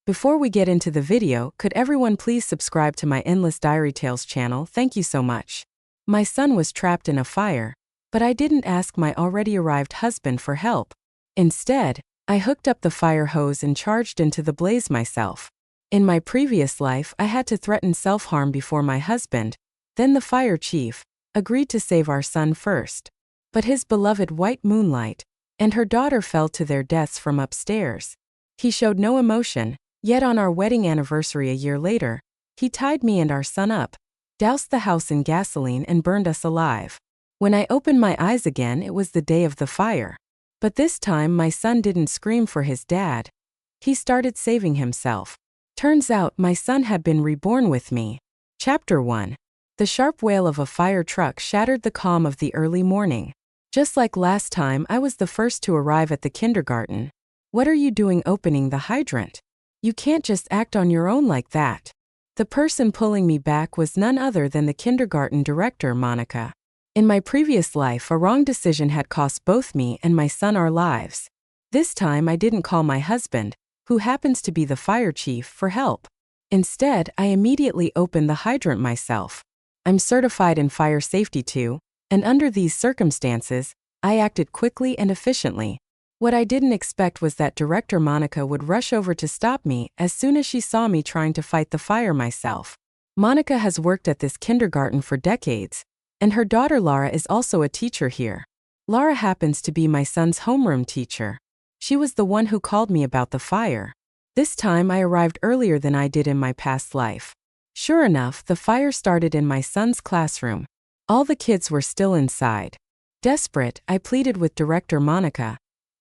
Before we get into the video, could everyone please subscribe to my Endless Diary Tales channel? Thank you so much. My son was trapped in a fire, but I didn't ask my already arrived husband for help. Instead, I hooked up the fire hose and charged into the blaze myself. In my previous life, I had to threaten self-harm before my husband, then the fire chief, agreed to save our son first. But his beloved white moonlight and her daughter fell to their deaths from upstairs. He showed no emotion, yet on our wedding anniversary a year later, he tied me and our son up, doused the house in gasoline and burned us alive. When I opened my eyes again, it was the day of the fire. But this time my son didn't scream for his dad. He started saving himself. Turns out my son had been reborn with me. Chapter 1. The sharp wail of a fire truck shattered the calm of the early morning. Just like last time, I was the first to arrive at the kindergarten. What are you doing opening the hydrant? You can't just act on your own like that. The person pulling me back was none other than the kindergarten director, Monica. In my previous life, a wrong decision had cost both me and my son our lives. This time I didn't call my husband, who happens to be the fire chief, for help. Instead, I immediately opened the hydrant myself. I'm certified in fire safety too, and under these circumstances, I acted quickly and efficiently. What I didn't expect was that Director Monica would rush over to stop me as soon as she saw me trying to fight the fire myself. Monica has worked at this kindergarten for decades, and her daughter Laura is also a teacher here. Laura happens to be my son's homeroom teacher. She was the one who called me about the fire. This time I arrived earlier than I did in my past life. Sure enough, the fire started in my son's classroom. All the kids were still inside. Desperate, I pleaded with Director Monica.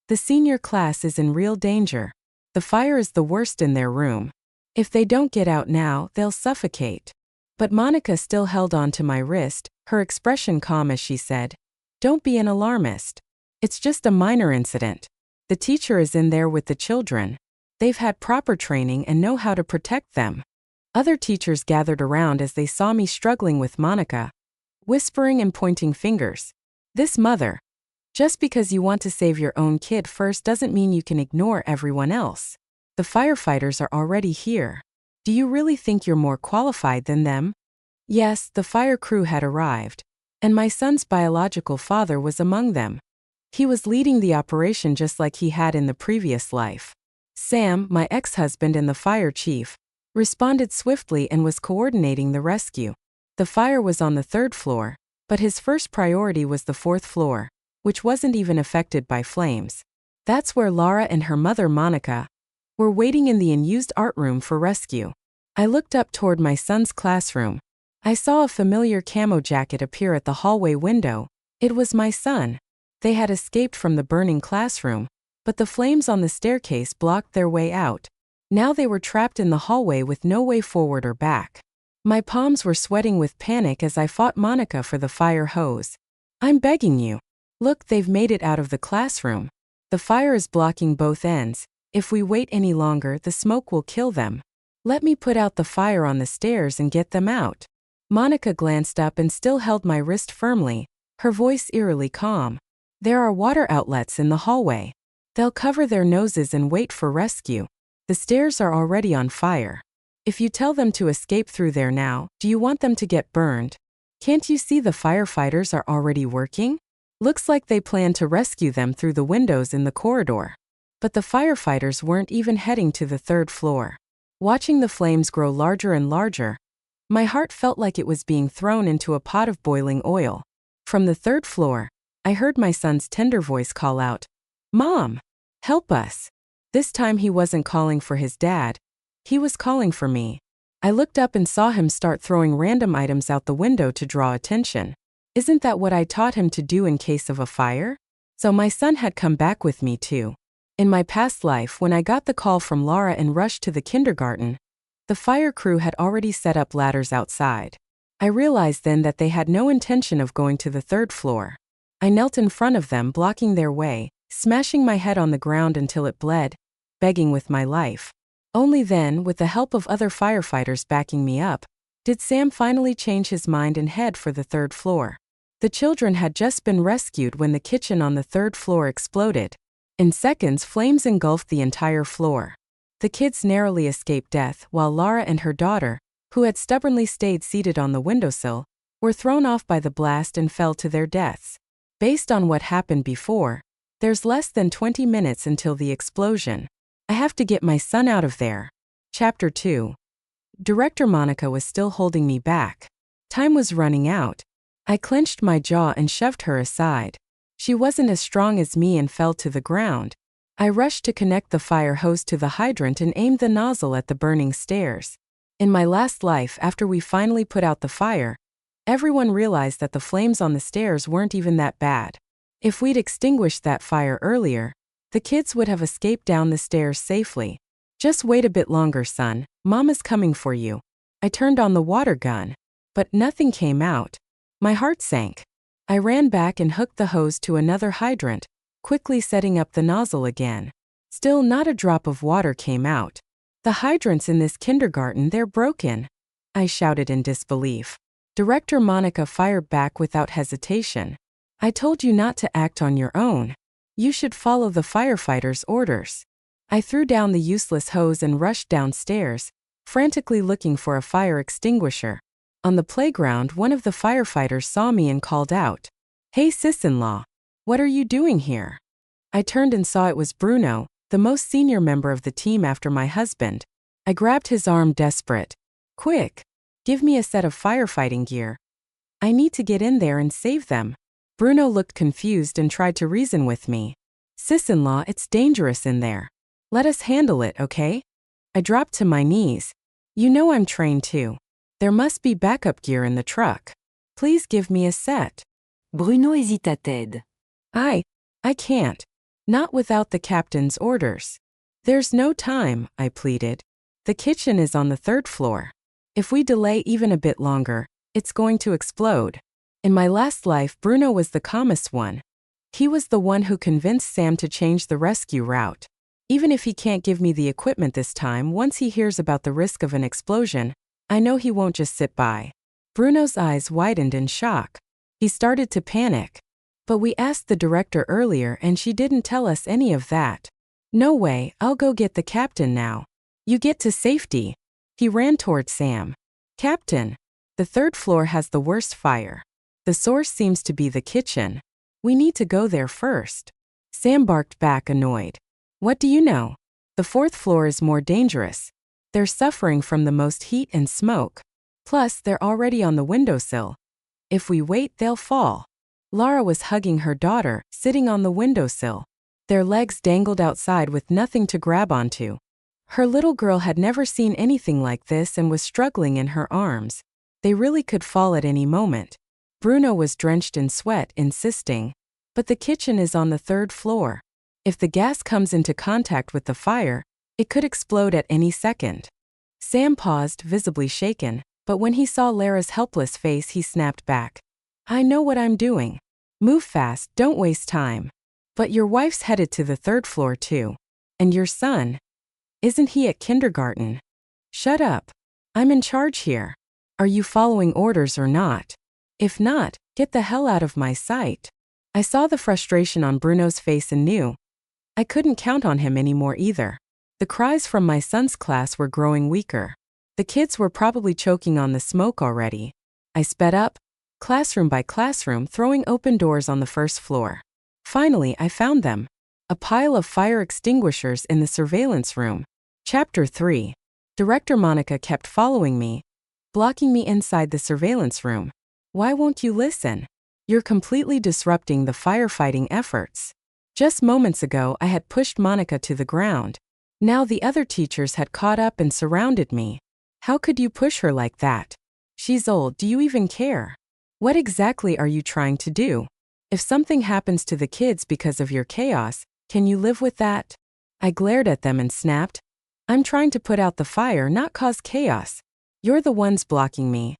The senior class is in real danger. The fire is the worst in their room. If they don't get out now, they'll suffocate. But Monica still held on to my wrist, her expression calm as she said, "Don't be an alarmist. It's just a minor incident. The teacher is in there with the children. They've had proper training and know how to protect them." Other teachers gathered around as they saw me struggling with Monica, whispering and pointing fingers. This mother. Just because you want to save your own kid first doesn't mean you can ignore everyone else. The firefighters are already here. Do you really think you're more qualified than them? Yes, the fire crew had arrived, and my son's biological father was among them. He was leading the operation just like he had in the previous life. Sam, my ex-husband and the fire chief, responded swiftly and was coordinating the rescue. The fire was on the 3rd floor, but his first priority was the 4th floor, which wasn't even affected by flames. That's where Laura and her mother Monica were waiting in the unused art room for rescue. I looked up toward my son's classroom. I saw a familiar camo jacket appear at the hallway window. It was my son. They had escaped from the burning classroom, but the flames on the staircase blocked their way out. Now they were trapped in the hallway with no way forward or back. My palms were sweating with panic as I fought Monica for the fire hose. "I'm begging you. Look, they've made it out of the classroom. The fire is blocking both ends. If we wait any longer, the smoke will kill them. Let me put out the fire on the stairs and get them out." Monica glanced up and still held my wrist firmly, her voice eerily calm. "There are water outlets in the hallway. They'll cover their noses and wait for rescue. The stairs are already on fire. If you tell them to escape through there now, do you want them to get burned? Can't you see the firefighters are already working? Looks like they plan to rescue them through the windows in the corridor." But the firefighters weren't even heading to the 3rd floor. Watching the flames grow larger and larger, my heart felt like it was being thrown into a pot of boiling oil. From the 3rd floor, I heard my son's tender voice call out, "Mom, help us." This time he wasn't calling for his dad. He was calling for me. I looked up and saw him start throwing random items out the window to draw attention. Isn't that what I taught him to do in case of a fire? So my son had come back with me too. In my past life, when I got the call from Laura and rushed to the kindergarten, the fire crew had already set up ladders outside. I realized then that they had no intention of going to the 3rd floor. I knelt in front of them, blocking their way, smashing my head on the ground until it bled, begging with my life. Only then, with the help of other firefighters backing me up, did Sam finally change his mind and head for the 3rd floor. The children had just been rescued when the kitchen on the 3rd floor exploded. In seconds, flames engulfed the entire floor. The kids narrowly escaped death while Lara and her daughter, who had stubbornly stayed seated on the windowsill, were thrown off by the blast and fell to their deaths. Based on what happened before, there's less than 20 minutes until the explosion. I have to get my son out of there. Chapter 2. Director Monica was still holding me back. Time was running out. I clenched my jaw and shoved her aside. She wasn't as strong as me and fell to the ground. I rushed to connect the fire hose to the hydrant and aimed the nozzle at the burning stairs. In my last life, after we finally put out the fire, everyone realized that the flames on the stairs weren't even that bad. If we'd extinguished that fire earlier, the kids would have escaped down the stairs safely. Just wait a bit longer, son. Mama's coming for you. I turned on the water gun, but nothing came out. My heart sank. I ran back and hooked the hose to another hydrant, quickly setting up the nozzle again. Still not a drop of water came out. The hydrants in this kindergarten, they're broken, I shouted in disbelief. Director Monica fired back without hesitation. I told you not to act on your own. You should follow the firefighter's orders. I threw down the useless hose and rushed downstairs, frantically looking for a fire extinguisher. On the playground, one of the firefighters saw me and called out, "Hey sis-in-law, what are you doing here?" I turned and saw it was Bruno, the most senior member of the team after my husband. I grabbed his arm, desperate. "Quick, give me a set of firefighting gear. I need to get in there and save them." Bruno looked confused and tried to reason with me. "Sis-in-law, it's dangerous in there. Let us handle it, okay?" I dropped to my knees. "You know I'm trained too. There must be backup gear in the truck. Please give me a set." Bruno hésita Ted. I can't. Not without the captain's orders. "There's no time," I pleaded. "The kitchen is on the 3rd floor. If we delay even a bit longer, it's going to explode." In my last life, Bruno was the calmest one. He was the one who convinced Sam to change the rescue route. Even if he can't give me the equipment this time, once he hears about the risk of an explosion, I know he won't just sit by. Bruno's eyes widened in shock. He started to panic. "But we asked the director earlier and she didn't tell us any of that." "No way, I'll go get the captain now. You get to safety." He ran toward Sam. "Captain, the 3rd floor has the worst fire. The source seems to be the kitchen. We need to go there first." Sam barked back, annoyed. "What do you know? The 4th floor is more dangerous. They're suffering from the most heat and smoke. Plus, they're already on the windowsill. If we wait, they'll fall." Lara was hugging her daughter, sitting on the windowsill. Their legs dangled outside with nothing to grab onto. Her little girl had never seen anything like this and was struggling in her arms. They really could fall at any moment. Bruno was drenched in sweat, insisting, "But the kitchen is on the 3rd floor. If the gas comes into contact with the fire, it could explode at any second." Sam paused, visibly shaken, but when he saw Lara's helpless face, he snapped back. "I know what I'm doing. Move fast, don't waste time." "But your wife's headed to the 3rd floor too. And your son? Isn't he at kindergarten?" "Shut up. I'm in charge here. Are you following orders or not? If not, get the hell out of my sight." I saw the frustration on Bruno's face and knew I couldn't count on him anymore either. The cries from my son's class were growing weaker. The kids were probably choking on the smoke already. I sped up, classroom by classroom, throwing open doors on the 1st floor. Finally, I found them. A pile of fire extinguishers in the surveillance room. Chapter 3. Director Monica kept following me, blocking me inside the surveillance room. "Why won't you listen? You're completely disrupting the firefighting efforts." Just moments ago, I had pushed Monica to the ground. Now the other teachers had caught up and surrounded me. "How could you push her like that? She's old, do you even care? What exactly are you trying to do? If something happens to the kids because of your chaos, can you live with that?" I glared at them and snapped, "I'm trying to put out the fire, not cause chaos. You're the ones blocking me.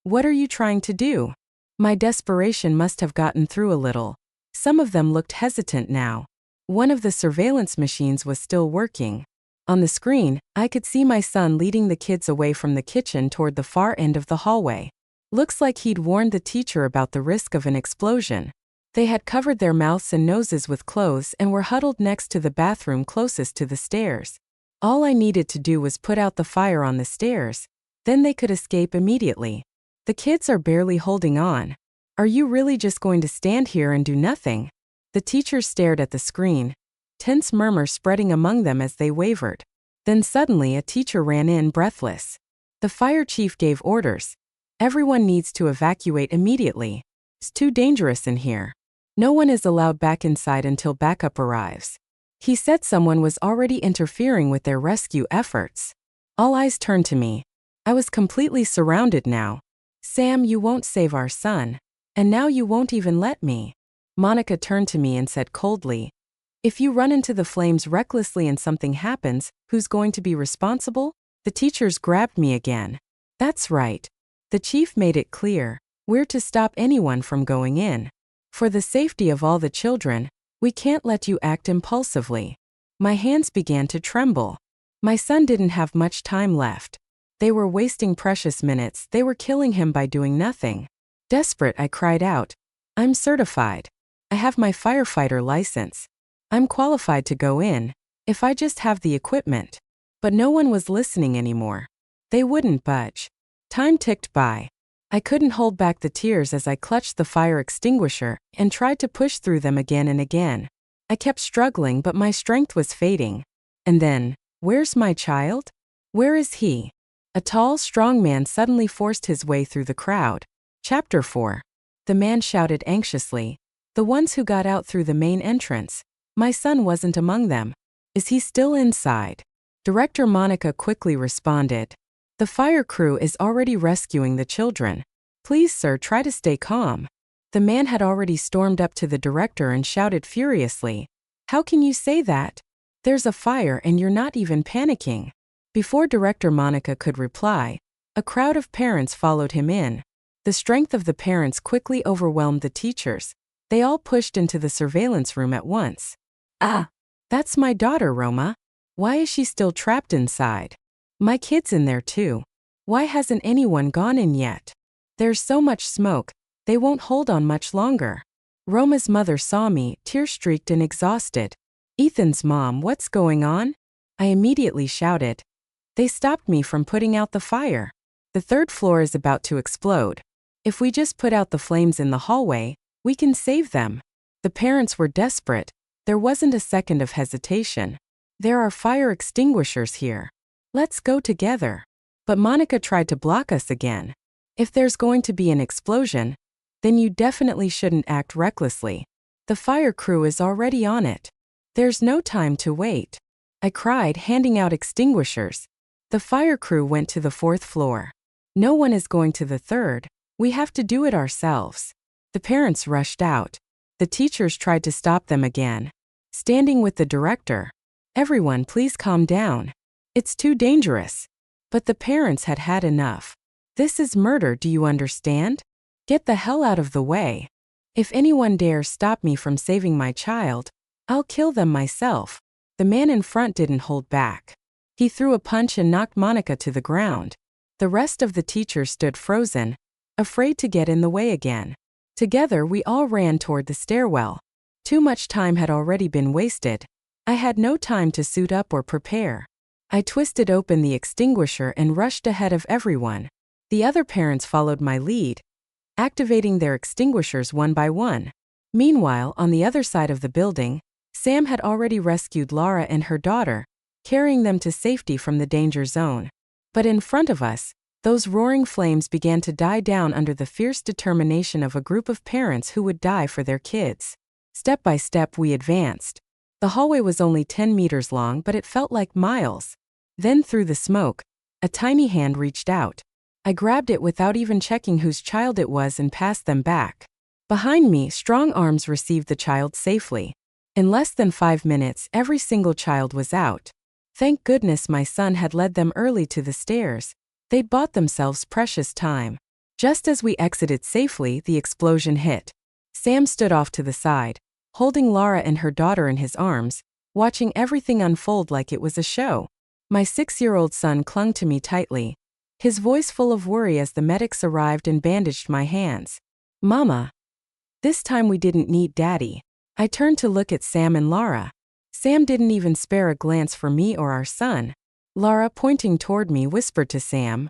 What are you trying to do?" My desperation must have gotten through a little. Some of them looked hesitant now. One of the surveillance machines was still working. On the screen, I could see my son leading the kids away from the kitchen toward the far end of the hallway. Looks like he'd warned the teacher about the risk of an explosion. They had covered their mouths and noses with clothes and were huddled next to the bathroom closest to the stairs. All I needed to do was put out the fire on the stairs, then they could escape immediately. The kids are barely holding on. Are you really just going to stand here and do nothing? The teachers stared at the screen, tense murmurs spreading among them as they wavered. Then suddenly a teacher ran in breathless. The fire chief gave orders. Everyone needs to evacuate immediately. It's too dangerous in here. No one is allowed back inside until backup arrives. He said someone was already interfering with their rescue efforts. All eyes turned to me. I was completely surrounded now. Sam, you won't save our son. And now you won't even let me. Monica turned to me and said coldly, if you run into the flames recklessly and something happens, who's going to be responsible? The teachers grabbed me again. That's right. The chief made it clear. We're to stop anyone from going in. For the safety of all the children, we can't let you act impulsively. My hands began to tremble. My son didn't have much time left. They were wasting precious minutes. They were killing him by doing nothing. Desperate, I cried out. I'm certified. I have my firefighter license. I'm qualified to go in, if I just have the equipment. But no one was listening anymore. They wouldn't budge. Time ticked by. I couldn't hold back the tears as I clutched the fire extinguisher and tried to push through them again and again. I kept struggling, but my strength was fading. And then, where's my child? Where is he? A tall, strong man suddenly forced his way through the crowd. Chapter 4. The man shouted anxiously. The ones who got out through the main entrance. My son wasn't among them. Is he still inside? Director Monica quickly responded. The fire crew is already rescuing the children. Please, sir, try to stay calm. The man had already stormed up to the director and shouted furiously. How can you say that? There's a fire and you're not even panicking. Before Director Monica could reply, a crowd of parents followed him in. The strength of the parents quickly overwhelmed the teachers. They all pushed into the surveillance room at once. Ah, that's my daughter, Roma. Why is she still trapped inside? My kid's in there too. Why hasn't anyone gone in yet? There's so much smoke, they won't hold on much longer. Roma's mother saw me, tear-streaked and exhausted. Ethan's mom, what's going on? I immediately shouted. They stopped me from putting out the fire. The third floor is about to explode. If we just put out the flames in the hallway, we can save them. The parents were desperate. There wasn't a second of hesitation. There are fire extinguishers here. Let's go together. But Monica tried to block us again. If there's going to be an explosion, then you definitely shouldn't act recklessly. The fire crew is already on it. There's no time to wait. I cried, handing out extinguishers. The fire crew went to the fourth floor. No one is going to the third. We have to do it ourselves. The parents rushed out. The teachers tried to stop them again. Standing with the director. Everyone, please calm down. It's too dangerous. But the parents had had enough. This is murder, do you understand? Get the hell out of the way. If anyone dares stop me from saving my child, I'll kill them myself. The man in front didn't hold back. He threw a punch and knocked Monica to the ground. The rest of the teachers stood frozen, afraid to get in the way again. Together we all ran toward the stairwell. Too much time had already been wasted. I had no time to suit up or prepare. I twisted open the extinguisher and rushed ahead of everyone. The other parents followed my lead, activating their extinguishers one by one. Meanwhile, on the other side of the building, Sam had already rescued Laura and her daughter, carrying them to safety from the danger zone. But in front of us, those roaring flames began to die down under the fierce determination of a group of parents who would die for their kids. Step by step we advanced. The hallway was only 10 meters long, but it felt like miles. Then through the smoke, a tiny hand reached out. I grabbed it without even checking whose child it was and passed them back. Behind me, strong arms received the child safely. In less than 5 minutes, every single child was out. Thank goodness my son had led them early to the stairs. They'd bought themselves precious time. Just as we exited safely, the explosion hit. Sam stood off to the side, holding Laura and her daughter in his arms, watching everything unfold like it was a show. My 6-year-old son clung to me tightly, his voice full of worry as the medics arrived and bandaged my hands. Mama. This time we didn't need Daddy. I turned to look at Sam and Laura. Sam didn't even spare a glance for me or our son. Laura, pointing toward me, whispered to Sam,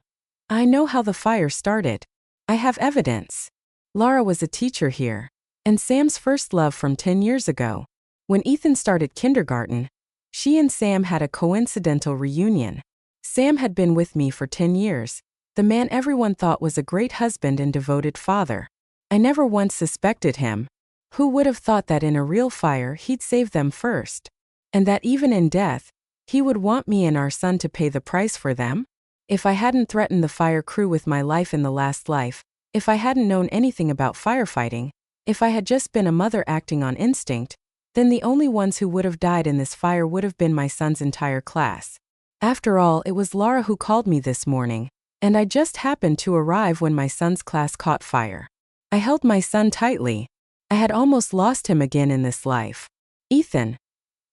"I know how the fire started. I have evidence." Laura was a teacher here, and Sam's first love from 10 years ago. When Ethan started kindergarten, she and Sam had a coincidental reunion. Sam had been with me for 10 years, the man everyone thought was a great husband and devoted father. I never once suspected him. Who would have thought that in a real fire he'd save them first? And that even in death, he would want me and our son to pay the price for them? If I hadn't threatened the fire crew with my life in the last life, if I hadn't known anything about firefighting, if I had just been a mother acting on instinct, then the only ones who would have died in this fire would have been my son's entire class. After all, it was Laura who called me this morning, and I just happened to arrive when my son's class caught fire. I held my son tightly. I had almost lost him again in this life. "Ethan,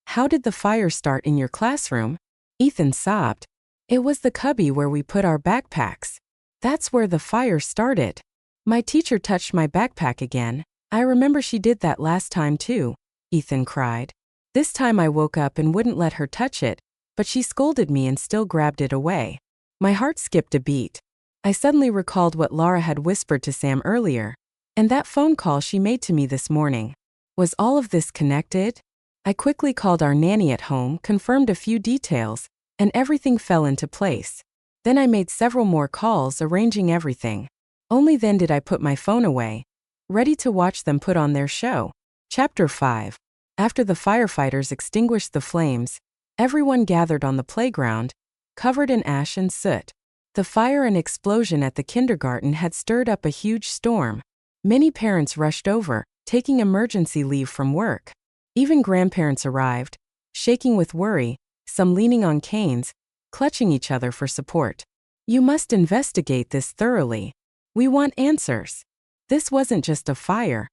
how did the fire start in your classroom?" Ethan sobbed. "It was the cubby where we put our backpacks. That's where the fire started." My teacher touched my backpack again. "I remember she did that last time too," Ethan cried. "This time I woke up and wouldn't let her touch it, but she scolded me and still grabbed it away." My heart skipped a beat. I suddenly recalled what Laura had whispered to Sam earlier, and that phone call she made to me this morning. Was all of this connected? I quickly called our nanny at home, confirmed a few details, and everything fell into place. Then I made several more calls, arranging everything. Only then did I put my phone away, ready to watch them put on their show. Chapter 5. After the firefighters extinguished the flames, everyone gathered on the playground, covered in ash and soot. The fire and explosion at the kindergarten had stirred up a huge storm. Many parents rushed over, taking emergency leave from work. Even grandparents arrived, shaking with worry, some leaning on canes, clutching each other for support. "You must investigate this thoroughly. We want answers. This wasn't just a fire.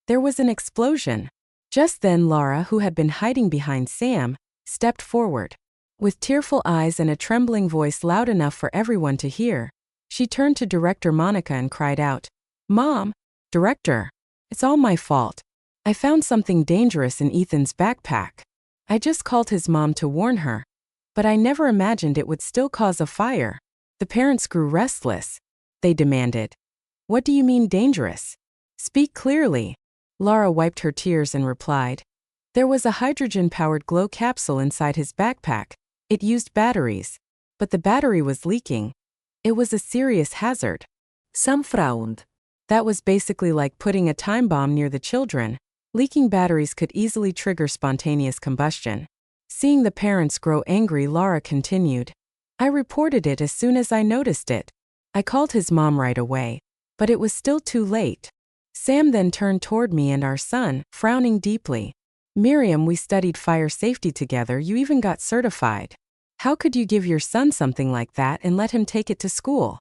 There was an explosion." Just then Laura, who had been hiding behind Sam, stepped forward. With tearful eyes and a trembling voice loud enough for everyone to hear, she turned to Director Monica and cried out, "Mom, Director, it's all my fault. I found something dangerous in Ethan's backpack. I just called his mom to warn her, but I never imagined it would still cause a fire." The parents grew restless. They demanded, "What do you mean dangerous? Speak clearly." Laura wiped her tears and replied, "There was a hydrogen-powered glow capsule inside his backpack. It used batteries, but the battery was leaking. It was a serious hazard." Some frowned. That was basically like putting a time bomb near the children. Leaking batteries could easily trigger spontaneous combustion. Seeing the parents grow angry, Laura continued, "I reported it as soon as I noticed it. I called his mom right away, but it was still too late." Sam then turned toward me and our son, frowning deeply. "Miriam, we studied fire safety together. You even got certified. How could you give your son something like that and let him take it to school?"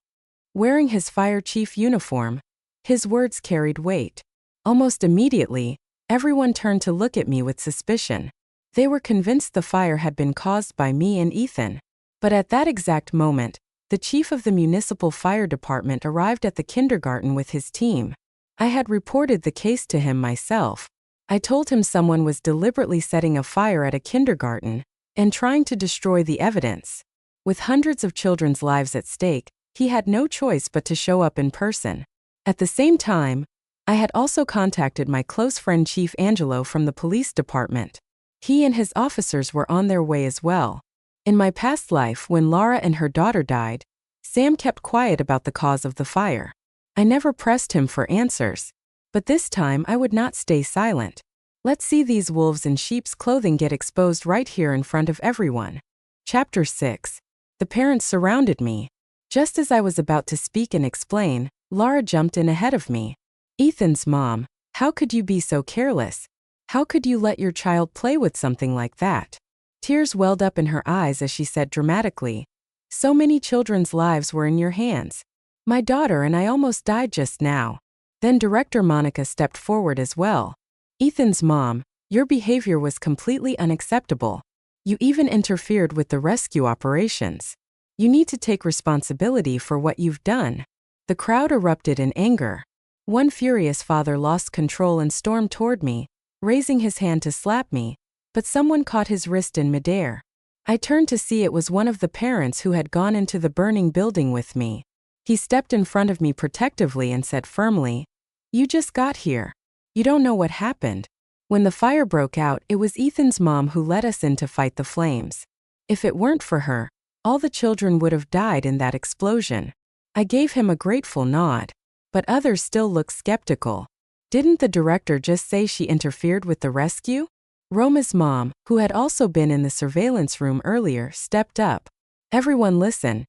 Wearing his fire chief uniform, his words carried weight. Almost immediately, everyone turned to look at me with suspicion. They were convinced the fire had been caused by me and Ethan. But at that exact moment, the chief of the municipal fire department arrived at the kindergarten with his team. I had reported the case to him myself. I told him someone was deliberately setting a fire at a kindergarten and trying to destroy the evidence. With hundreds of children's lives at stake, he had no choice but to show up in person. At the same time, I had also contacted my close friend Chief Angelo from the police department. He and his officers were on their way as well. In my past life, when Laura and her daughter died, Sam kept quiet about the cause of the fire. I never pressed him for answers. But this time I would not stay silent. Let's see these wolves in sheep's clothing get exposed right here in front of everyone. Chapter 6. The parents surrounded me. Just as I was about to speak and explain, Laura jumped in ahead of me. "Ethan's mom, how could you be so careless? How could you let your child play with something like that?" Tears welled up in her eyes as she said dramatically, "So many children's lives were in your hands. My daughter and I almost died just now." Then Director Monica stepped forward as well. "Ethan's mom, your behavior was completely unacceptable. You even interfered with the rescue operations. You need to take responsibility for what you've done." The crowd erupted in anger. One furious father lost control and stormed toward me, raising his hand to slap me, but someone caught his wrist in midair. I turned to see it was one of the parents who had gone into the burning building with me. He stepped in front of me protectively and said firmly, "You just got here. You don't know what happened. When the fire broke out, it was Ethan's mom who let us in to fight the flames. If it weren't for her, all the children would have died in that explosion." I gave him a grateful nod, but others still looked skeptical. Didn't the director just say she interfered with the rescue? Roma's mom, who had also been in the surveillance room earlier, stepped up. "Everyone listen.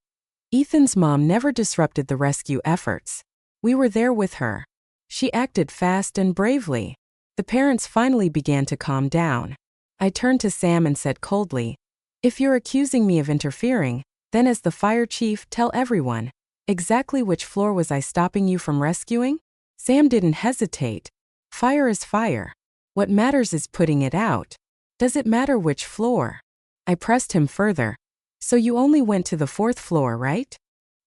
Ethan's mom never disrupted the rescue efforts. We were there with her. She acted fast and bravely." The parents finally began to calm down. I turned to Sam and said coldly, "If you're accusing me of interfering, then as the fire chief, tell everyone. Exactly which floor was I stopping you from rescuing?" Sam didn't hesitate. "Fire is fire. What matters is putting it out. Does it matter which floor?" I pressed him further. "So you only went to the 4th floor, right?"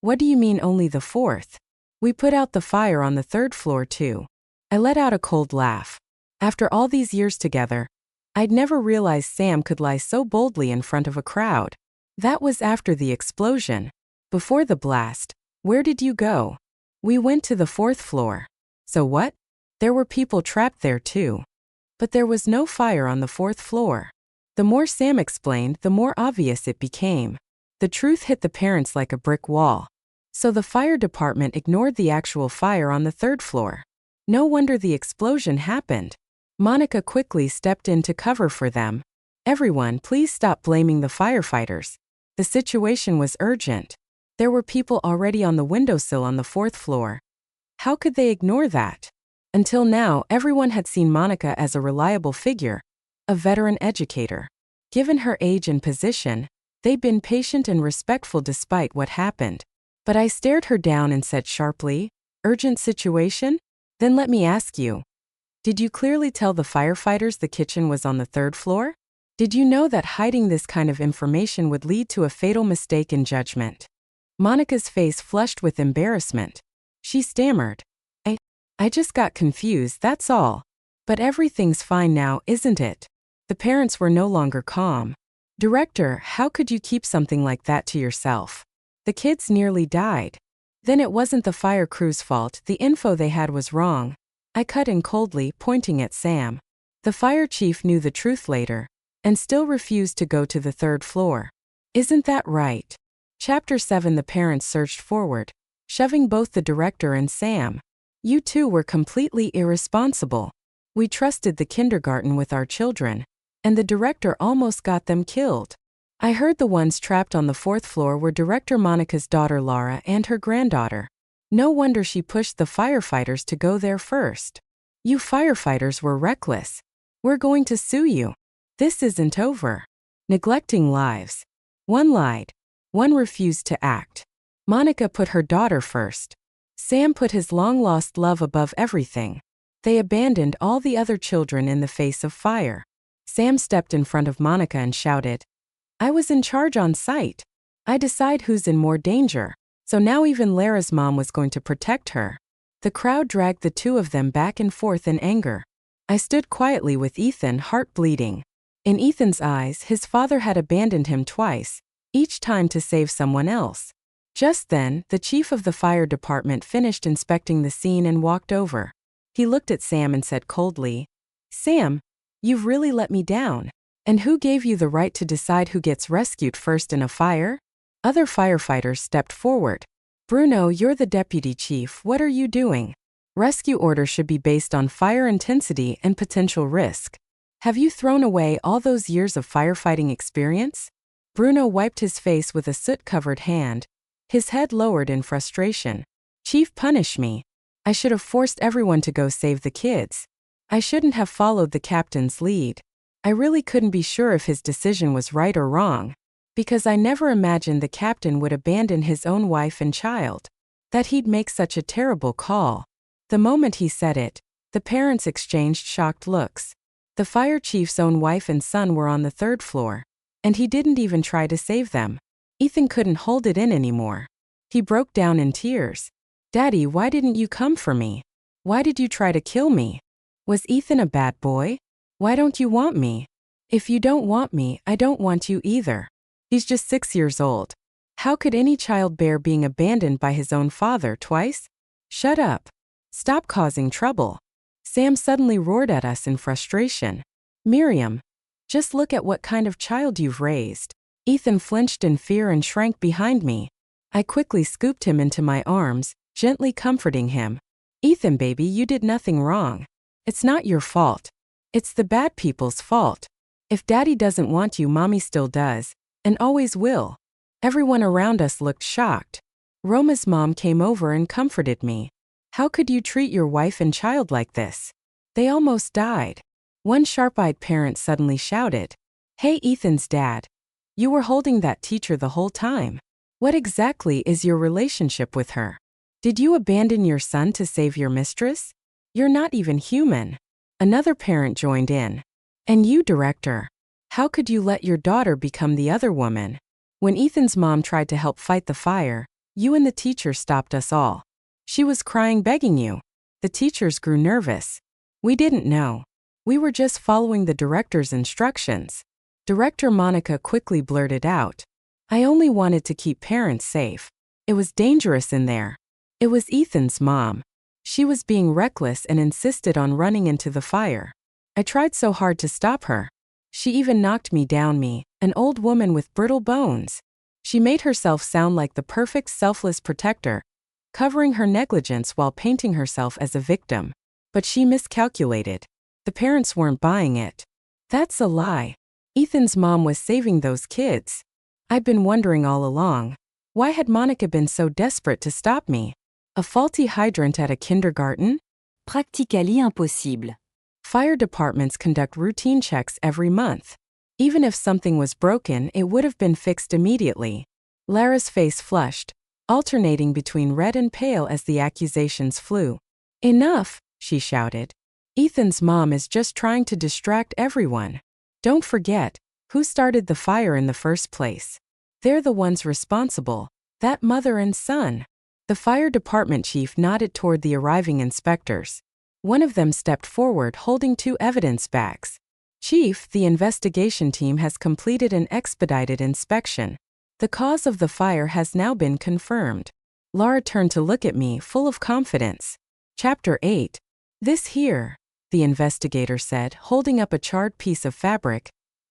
"What do you mean only the 4th? We put out the fire on the 3rd floor too." I let out a cold laugh. After all these years together, I'd never realized Sam could lie so boldly in front of a crowd. "That was after the explosion. Before the blast, where did you go?" "We went to the 4th floor." "So what?" "There were people trapped there too. But there was no fire on the 4th floor." The more Sam explained, the more obvious it became. The truth hit the parents like a brick wall. So the fire department ignored the actual fire on the 3rd floor. No wonder the explosion happened. Monica quickly stepped in to cover for them. "Everyone, please stop blaming the firefighters. The situation was urgent. There were people already on the windowsill on the 4th floor. How could they ignore that?" Until now, everyone had seen Monica as a reliable figure, a veteran educator. Given her age and position, they'd been patient and respectful despite what happened. But I stared her down and said sharply, "Urgent situation? Then let me ask you. Did you clearly tell the firefighters the kitchen was on the 3rd floor? Did you know that hiding this kind of information would lead to a fatal mistake in judgment?" Monica's face flushed with embarrassment. She stammered, I just got confused, that's all. But everything's fine now, isn't it?" The parents were no longer calm. "Director, how could you keep something like that to yourself? The kids nearly died. Then it wasn't the fire crew's fault, the info they had was wrong." I cut in coldly, pointing at Sam. The fire chief knew the truth later, and still refused to go to the 3rd floor. Isn't that right? Chapter 7. The parents surged forward, shoving both the director and Sam. "You two were completely irresponsible. We trusted the kindergarten with our children, and the director almost got them killed." I heard the ones trapped on the 4th floor were Director Monica's daughter Laura and her granddaughter. No wonder she pushed the firefighters to go there first. "You firefighters were reckless. We're going to sue you. This isn't over." Neglecting lives. One lied. One refused to act. Monica put her daughter first. Sam put his long-lost love above everything. They abandoned all the other children in the face of fire. Sam stepped in front of Monica and shouted, "I was in charge on site. I decide who's in more danger." So now even Lara's mom was going to protect her. The crowd dragged the two of them back and forth in anger. I stood quietly with Ethan, heart bleeding. In Ethan's eyes, his father had abandoned him twice, each time to save someone else. Just then, the chief of the fire department finished inspecting the scene and walked over. He looked at Sam and said coldly, "Sam, you've really let me down. And who gave you the right to decide who gets rescued first in a fire?" Other firefighters stepped forward. "Bruno, you're the deputy chief, what are you doing? Rescue orders should be based on fire intensity and potential risk. Have you thrown away all those years of firefighting experience?" Bruno wiped his face with a soot-covered hand. His head lowered in frustration. "Chief, punish me. I should have forced everyone to go save the kids. I shouldn't have followed the captain's lead. I really couldn't be sure if his decision was right or wrong, because I never imagined the captain would abandon his own wife and child. That he'd make such a terrible call." The moment he said it, the parents exchanged shocked looks. The fire chief's own wife and son were on the 3rd floor, and he didn't even try to save them. Ethan couldn't hold it in anymore. He broke down in tears. "Daddy, why didn't you come for me? Why did you try to kill me? Was Ethan a bad boy? Why don't you want me?" If you don't want me, I don't want you either. He's just 6 years old. How could any child bear being abandoned by his own father twice? Shut up. Stop causing trouble. Sam suddenly roared at us in frustration. Miriam, just look at what kind of child you've raised. Ethan flinched in fear and shrank behind me. I quickly scooped him into my arms, gently comforting him. Ethan, baby, you did nothing wrong. It's not your fault. It's the bad people's fault. If Daddy doesn't want you, Mommy still does, and always will. Everyone around us looked shocked. Roma's mom came over and comforted me. How could you treat your wife and child like this? They almost died. One sharp-eyed parent suddenly shouted, "Hey, Ethan's dad. You were holding that teacher the whole time. What exactly is your relationship with her? Did you abandon your son to save your mistress? You're not even human." Another parent joined in. And you, director, how could you let your daughter become the other woman? When Ethan's mom tried to help fight the fire, you and the teacher stopped us all. She was crying, begging you. The teachers grew nervous. We didn't know. We were just following the director's instructions. Director Monica quickly blurted out, "I only wanted to keep parents safe. It was dangerous in there." It was Ethan's mom. She was being reckless and insisted on running into the fire. I tried so hard to stop her. She even knocked me down, an old woman with brittle bones. She made herself sound like the perfect selfless protector, covering her negligence while painting herself as a victim. But she miscalculated. The parents weren't buying it. That's a lie. Ethan's mom was saving those kids. I'd been wondering all along. Why had Monica been so desperate to stop me? A faulty hydrant at a kindergarten? Practically impossible. Fire departments conduct routine checks every month. Even if something was broken, it would have been fixed immediately. Lara's face flushed, alternating between red and pale as the accusations flew. "Enough," she shouted. "Ethan's mom is just trying to distract everyone. Don't forget, who started the fire in the first place? They're the ones responsible, that mother and son." The fire department chief nodded toward the arriving inspectors. One of them stepped forward holding 2 evidence bags. "Chief, the investigation team has completed an expedited inspection. The cause of the fire has now been confirmed." Lara turned to look at me, full of confidence. Chapter 8. "This here," the investigator said, holding up a charred piece of fabric,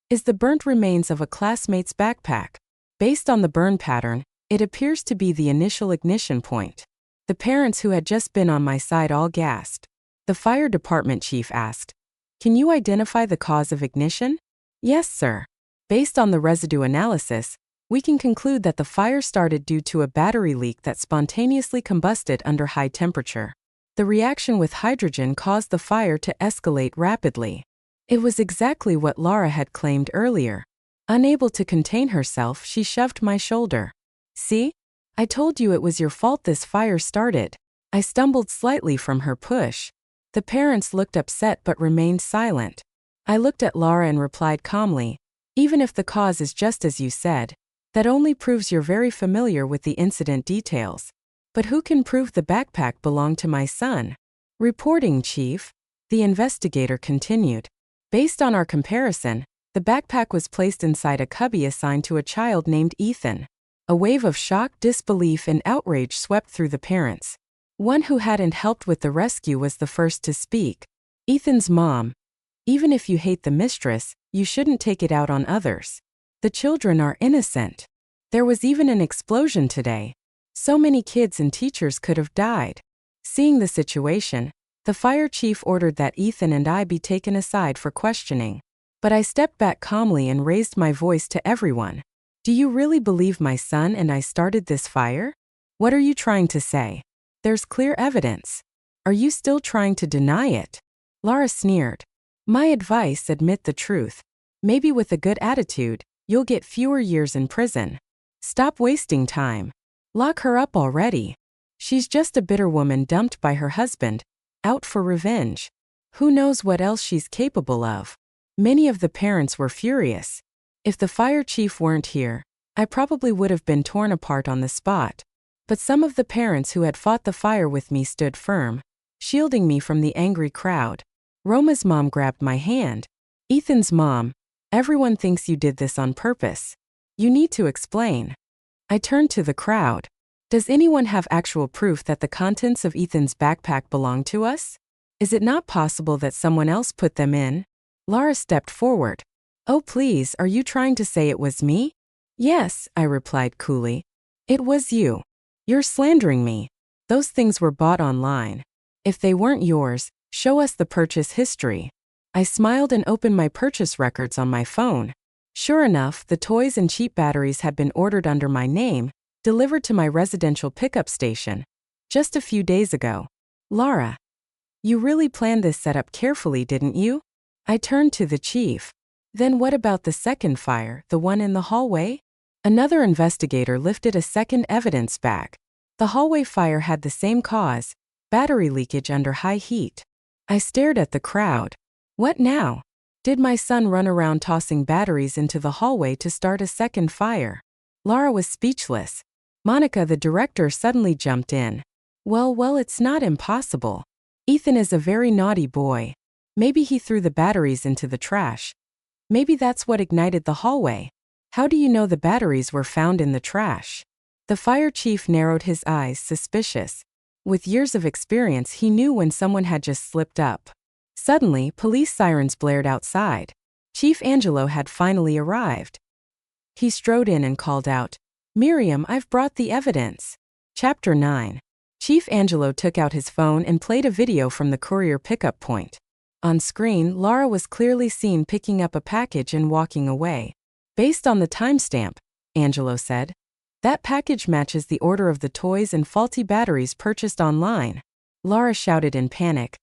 "is the burnt remains of a classmate's backpack. Based on the burn pattern, it appears to be the initial ignition point." The parents who had just been on my side all gasped. The fire department chief asked, "Can you identify the cause of ignition?" "Yes, sir. Based on the residue analysis, we can conclude that the fire started due to a battery leak that spontaneously combusted under high temperature. The reaction with hydrogen caused the fire to escalate rapidly." It was exactly what Lara had claimed earlier. Unable to contain herself, she shoved my shoulder. "See? I told you it was your fault this fire started." I stumbled slightly from her push. The parents looked upset but remained silent. I looked at Lara and replied calmly, "Even if the cause is just as you said, that only proves you're very familiar with the incident details. But who can prove the backpack belonged to my son?" "Reporting, Chief," the investigator continued. "Based on our comparison, the backpack was placed inside a cubby assigned to a child named Ethan." A wave of shock, disbelief, and outrage swept through the parents. One who hadn't helped with the rescue was the first to speak. "Ethan's mom. Even if you hate the mistress, you shouldn't take it out on others. The children are innocent. There was even an explosion today. So many kids and teachers could have died." Seeing the situation, the fire chief ordered that Ethan and I be taken aside for questioning. But I stepped back calmly and raised my voice to everyone. "Do you really believe my son and I started this fire? What are you trying to say? There's clear evidence. Are you still trying to deny it?" Lara sneered. "My advice, admit the truth. Maybe with a good attitude, you'll get fewer years in prison. Stop wasting time. Lock her up already. She's just a bitter woman dumped by her husband, out for revenge. Who knows what else she's capable of." Many of the parents were furious. If the fire chief weren't here, I probably would have been torn apart on the spot. But some of the parents who had fought the fire with me stood firm, shielding me from the angry crowd. Roma's mom grabbed my hand. "Ethan's mom, Everyone thinks you did this on purpose. You need to explain. I turned to the crowd. Does anyone have actual proof that the contents of Ethan's backpack belong to us? Is it not possible that someone else put them in? Laura stepped forward. Oh please, are you trying to say it was me? Yes, I replied coolly. It was you. You're slandering me. Those things were bought online. If they weren't yours, show us the purchase history. I smiled and opened my purchase records on my phone. Sure enough, the toys and cheap batteries had been ordered under my name, delivered to my residential pickup station. Just a few days ago. Laura. You really planned this setup carefully, didn't you? I turned to the chief. Then what about the second fire, the one in the hallway? Another investigator lifted a second evidence bag. The hallway fire had the same cause, battery leakage under high heat. I stared at the crowd. What now? Did my son run around tossing batteries into the hallway to start a second fire? Laura was speechless. Monica, the director, suddenly jumped in. Well, it's not impossible. Ethan is a very naughty boy. Maybe he threw the batteries into the trash. Maybe that's what ignited the hallway. How do you know the batteries were found in the trash? The fire chief narrowed his eyes, suspicious. With years of experience, he knew when someone had just slipped up. Suddenly, police sirens blared outside. Chief Angelo had finally arrived. He strode in and called out, Miriam, I've brought the evidence. Chapter 9. Chief Angelo took out his phone and played a video from the courier pickup point. On screen, Laura was clearly seen picking up a package and walking away. Based on the timestamp, Angelo said, that package matches the order of the toys and faulty batteries purchased online. Laura shouted in panic.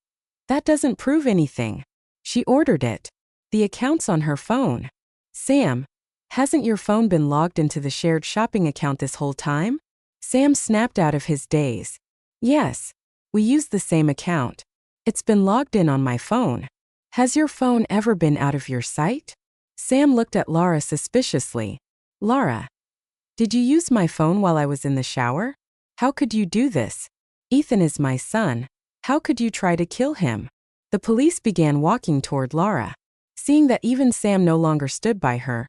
That doesn't prove anything. She ordered it. The account's on her phone. Sam, hasn't your phone been logged into the shared shopping account this whole time? Sam snapped out of his daze. Yes, we use the same account. It's been logged in on my phone. Has your phone ever been out of your sight? Sam looked at Laura suspiciously. Laura, did you use my phone while I was in the shower? How could you do this? Ethan is my son. How could you try to kill him? The police began walking toward Laura. Seeing that even Sam no longer stood by her,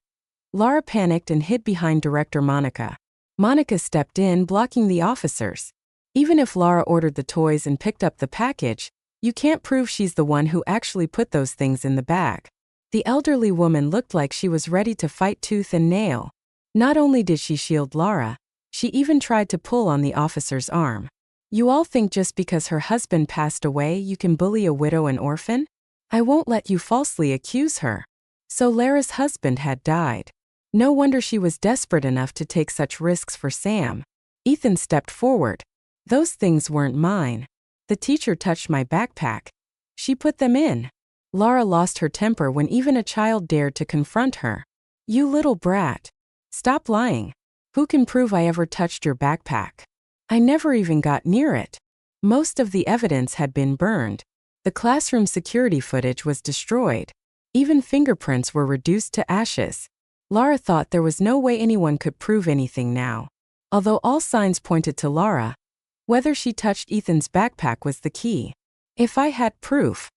Laura panicked and hid behind Director Monica. Monica stepped in, blocking the officers. Even if Laura ordered the toys and picked up the package, you can't prove she's the one who actually put those things in the bag. The elderly woman looked like she was ready to fight tooth and nail. Not only did she shield Laura, she even tried to pull on the officer's arm. You all think just because her husband passed away you can bully a widow and orphan? I won't let you falsely accuse her. So Lara's husband had died. No wonder she was desperate enough to take such risks for Sam. Ethan stepped forward. Those things weren't mine. The teacher touched my backpack. She put them in. Laura lost her temper when even a child dared to confront her. You little brat. Stop lying. Who can prove I ever touched your backpack? I never even got near it. Most of the evidence had been burned. The classroom security footage was destroyed. Even fingerprints were reduced to ashes. Laura thought there was no way anyone could prove anything now. Although all signs pointed to Laura, whether she touched Ethan's backpack was the key. If I had proof.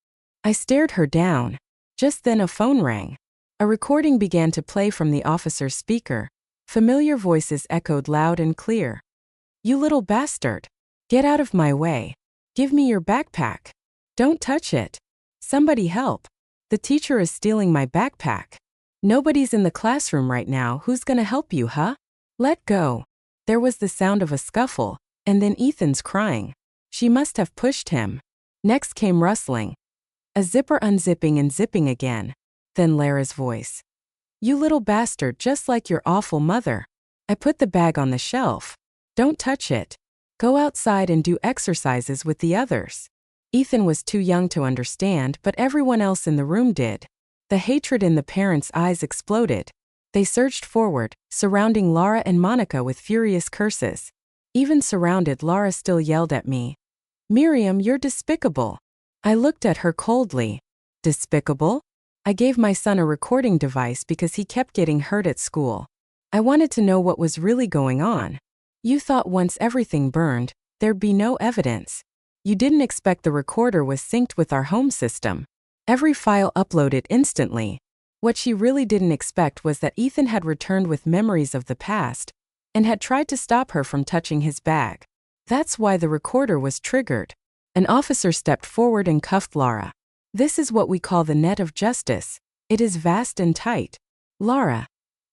I stared her down. Just then a phone rang. A recording began to play from the officer's speaker. Familiar voices echoed loud and clear. You little bastard. Get out of my way. Give me your backpack. Don't touch it. Somebody help. The teacher is stealing my backpack. Nobody's in the classroom right now. Who's gonna help you, huh? Let go. There was the sound of a scuffle, and then Ethan's crying. She must have pushed him. Next came rustling. A zipper unzipping and zipping again. Then Lara's voice. You little bastard, just like your awful mother. I put the bag on the shelf. Don't touch it. Go outside and do exercises with the others. Ethan was too young to understand, but everyone else in the room did. The hatred in the parents' eyes exploded. They surged forward, surrounding Laura and Monica with furious curses. Even surrounded, Laura still yelled at me. Miriam, you're despicable. I looked at her coldly. Despicable? I gave my son a recording device because he kept getting hurt at school. I wanted to know what was really going on. You thought once everything burned, there'd be no evidence. You didn't expect the recorder was synced with our home system. Every file uploaded instantly. What she really didn't expect was that Ethan had returned with memories of the past and had tried to stop her from touching his bag. That's why the recorder was triggered. An officer stepped forward and cuffed Lara. This is what we call the net of justice. It is vast and tight. Lara,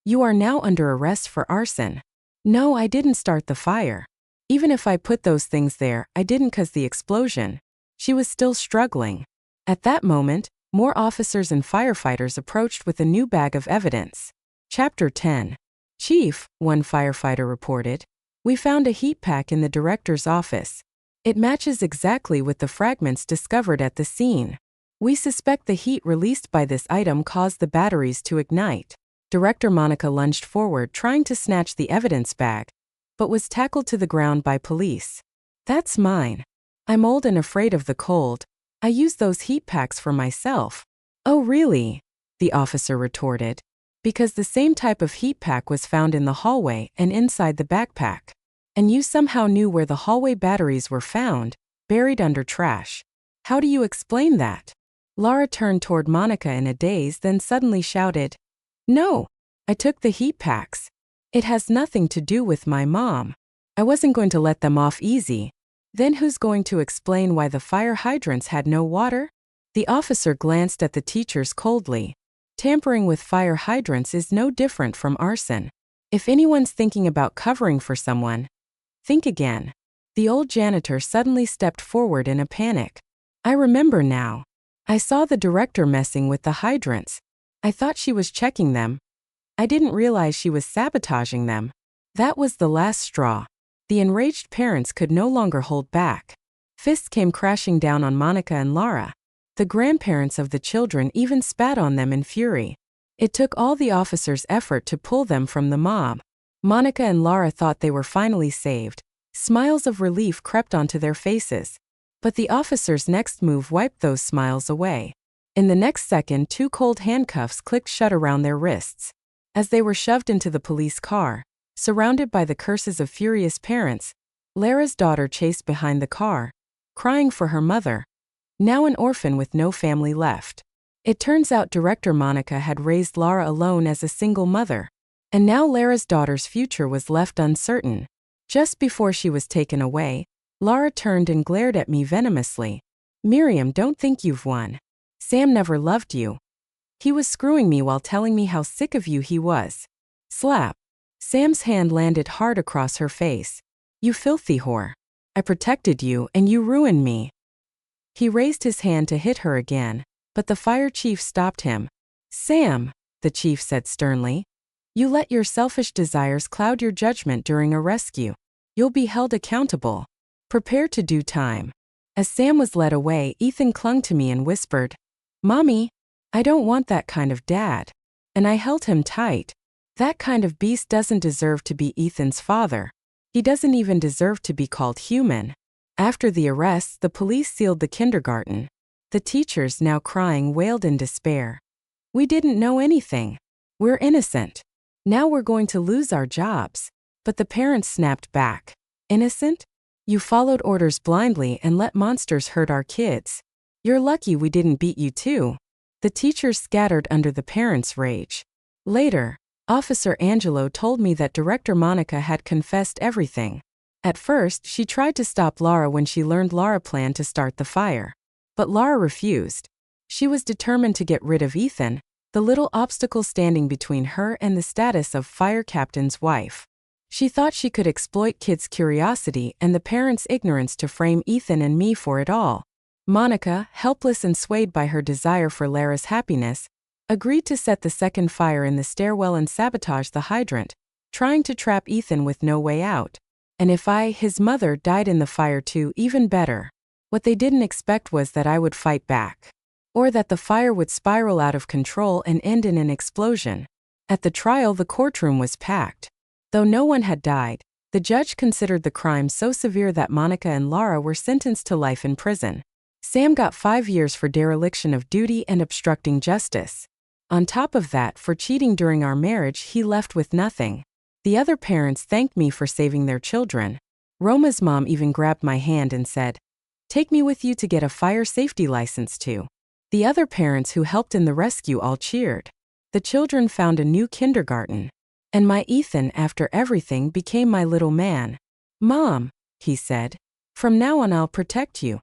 you are now under arrest for arson. No, I didn't start the fire. Even if I put those things there, I didn't cause the explosion. She was still struggling. At that moment, more officers and firefighters approached with a new bag of evidence. Chapter 10. Chief, one firefighter reported, we found a heat pack in the director's office. It matches exactly with the fragments discovered at the scene. We suspect the heat released by this item caused the batteries to ignite. Director Monica lunged forward trying to snatch the evidence bag, but was tackled to the ground by police. That's mine. I'm old and afraid of the cold. I use those heat packs for myself. Oh really? The officer retorted. Because the same type of heat pack was found in the hallway and inside the backpack. And you somehow knew where the hallway batteries were found, buried under trash. How do you explain that? Lara turned toward Monica in a daze, then suddenly shouted, No, I took the heat packs. It has nothing to do with my mom. I wasn't going to let them off easy. Then who's going to explain why the fire hydrants had no water? The officer glanced at the teachers coldly. Tampering with fire hydrants is no different from arson. If anyone's thinking about covering for someone, think again. The old janitor suddenly stepped forward in a panic. I remember now. I saw the director messing with the hydrants. I thought she was checking them. I didn't realize she was sabotaging them. That was the last straw. The enraged parents could no longer hold back. Fists came crashing down on Monica and Lara. The grandparents of the children even spat on them in fury. It took all the officers' effort to pull them from the mob. Monica and Lara thought they were finally saved. Smiles of relief crept onto their faces. But the officer's next move wiped those smiles away. In the next second, 2 cold handcuffs clicked shut around their wrists. As they were shoved into the police car, surrounded by the curses of furious parents, Lara's daughter chased behind the car, crying for her mother, now an orphan with no family left. It turns out Director Monica had raised Lara alone as a single mother, and now Lara's daughter's future was left uncertain. Just before she was taken away, Lara turned and glared at me venomously. Miriam, don't think you've won. Sam never loved you. He was screwing me while telling me how sick of you he was. Slap. Sam's hand landed hard across her face. You filthy whore. I protected you and you ruined me. He raised his hand to hit her again, but the fire chief stopped him. Sam, the chief said sternly, you let your selfish desires cloud your judgment during a rescue. You'll be held accountable. Prepare to do time. As Sam was led away, Ethan clung to me and whispered, Mommy, I don't want that kind of dad. And I held him tight. That kind of beast doesn't deserve to be Ethan's father. He doesn't even deserve to be called human. After the arrests, the police sealed the kindergarten. The teachers, now crying, wailed in despair. We didn't know anything. We're innocent. Now we're going to lose our jobs. But the parents snapped back. Innocent? You followed orders blindly and let monsters hurt our kids. You're lucky we didn't beat you too. The teachers scattered under the parents' rage. Later, Officer Angelo told me that Director Monica had confessed everything. At first, she tried to stop Lara when she learned Lara planned to start the fire. But Lara refused. She was determined to get rid of Ethan, the little obstacle standing between her and the status of fire captain's wife. She thought she could exploit kids' curiosity and the parents' ignorance to frame Ethan and me for it all. Monica, helpless and swayed by her desire for Lara's happiness, agreed to set the second fire in the stairwell and sabotage the hydrant, trying to trap Ethan with no way out. And if I, his mother, died in the fire too, even better. What they didn't expect was that I would fight back. Or that the fire would spiral out of control and end in an explosion. At the trial, the courtroom was packed. Though no one had died, the judge considered the crime so severe that Monica and Lara were sentenced to life in prison. Sam got 5 years for dereliction of duty and obstructing justice. On top of that, for cheating during our marriage, he left with nothing. The other parents thanked me for saving their children. Roma's mom even grabbed my hand and said, "Take me with you to get a fire safety license too." The other parents who helped in the rescue all cheered. The children found a new kindergarten. And my Ethan, after everything, became my little man. Mom, he said, from now on I'll protect you.